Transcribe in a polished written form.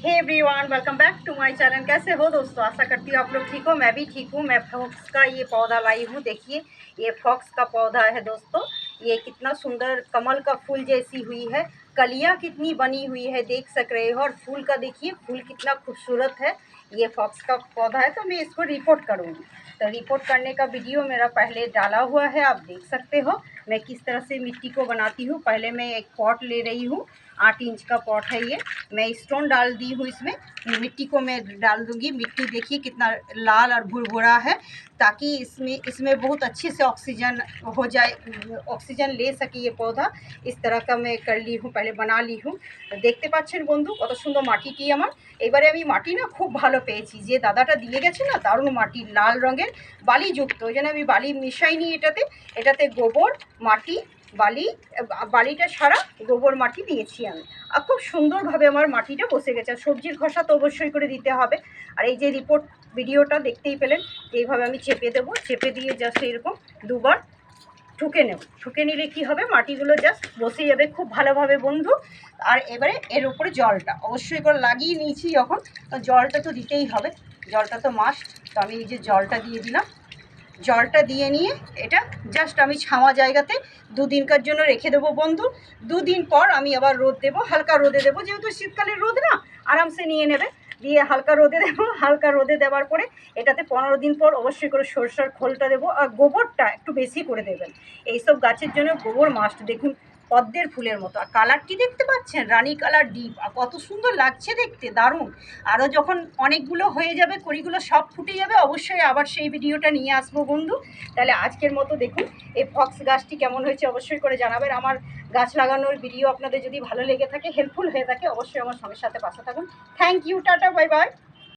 Hey everyone, welcome back to my channel. कैसे हो दोस्तों? आशा करती हूँ आप लोग ठीक हो। मैं भी ठीक हूँ। मैं फॉक्स का ये पौधा लाई हूँ। देखिए, ये फॉक्स का पौधा है दोस्तों। ये कितना सुंदर कमल का फूल जैसी हुई है, कलियाँ कितनी बनी हुई है, देख सक रहे हो। और फूल का देखिए, फूल कितना खूबसूरत है। ये फॉक्स का पौधा है, तो मैं इसको रिपोर्ट करूँगी। तो रिपोर्ट करने का वीडियो मेरा पहले डाला हुआ है, आप देख सकते हो मैं किस तरह से मिट्टी को बनाती हूँ। पहले मैं एक पॉट ले रही हूँ, 8 इंच का पॉट है ये। मैं स्टोन डाल दी हूँ इसमें, मिट्टी को मैं डाल दूँगी। मिट्टी देखिए कितना लाल और भुरभुरा है, ताकि इसमें बहुत अच्छे से ऑक्सीजन हो जाए, ऑक्सीजन ले सके ये पौधा। इस तरह का मैं कर ली हूँ, पहले बना ली हूँ। দেখতে পাচ্ছেন বন্ধু কত সুন্দর মাটিটি আমার। এবারে আমি মাটি না খুব ভালো পেয়েছি, যে দাদাটা দিয়ে গেছে না, দারুণ মাটি, লাল রঙের বালিযুক্ত। ওই জন্য আমি বালি মিশাইনি এটাতে। এটাতে গোবর মাটি, বালি, বালিটা ছাড়া গোবর মাটি দিয়েছি আমি। আর খুব সুন্দরভাবে আমার মাটিটা বসে গেছে। আর সবজির খোসা তো অবশ্যই করে দিতে হবে। আর এই যে রিপোর্ট ভিডিওটা দেখতেই পেলেন, এইভাবে আমি চেপে দেবো। চেপে দিয়ে জাস্ট এরকম দুবার ঠুকে নেব। ঠুকে নিলে কী হবে, মাটিগুলো জাস্ট বসে যাবে খুব ভালোভাবে বন্ধু। আর এবারে এর উপরে জলটা অবশ্যই করে লাগিয়ে নিয়েছি যখন, তো জলটা তো দিতেই হবে, জলটা তো মাস্ট। তো আমি এই যে জলটা দিয়ে দিলাম। জলটা দিয়ে নিয়ে এটা জাস্ট আমি ছাওয়া জায়গাতে 2 দিনকার জন্য রেখে দেবো বন্ধু। 2 দিন পর আমি আবার রোদ দেবো, হালকা রোদে দেবো, যেহেতু শীতকালের রোদ না, আরামসে নিয়ে নেবে। দিয়ে হালকা রোদে দেবো। হালকা রোদে দেওয়ার পরে এটাতে 15 দিন পর অবশ্যই করে সরষার খোলটা দেবো। আর গোবরটা একটু বেশি করে দেবেন। এইসব গাছের জন্য গোবর মাস্ট। দেখুন পদ্মের ফুলের মতো, আর কালারটি দেখতে পাচ্ছেন, রানী কালার ডিপ, আর কত সুন্দর লাগছে দেখতে, দারুণ। আরও যখন অনেকগুলো হয়ে যাবে, কড়িগুলো সব ফুটে যাবে, অবশ্যই আবার সেই ভিডিওটা নিয়ে আসবো বন্ধু। তাহলে আজকের মতো দেখুন এই ফক্স গাছটি কেমন হয়েছে অবশ্যই করে জানাবেন। আমার গাছ লাগানোর ভিডিও আপনাদের যদি ভালো লেগে থাকে, হেল্পফুল হয়ে থাকে, অবশ্যই আমার সঙ্গে সাথে পাশে থাকুন। Thank you, ta-ta, bye by.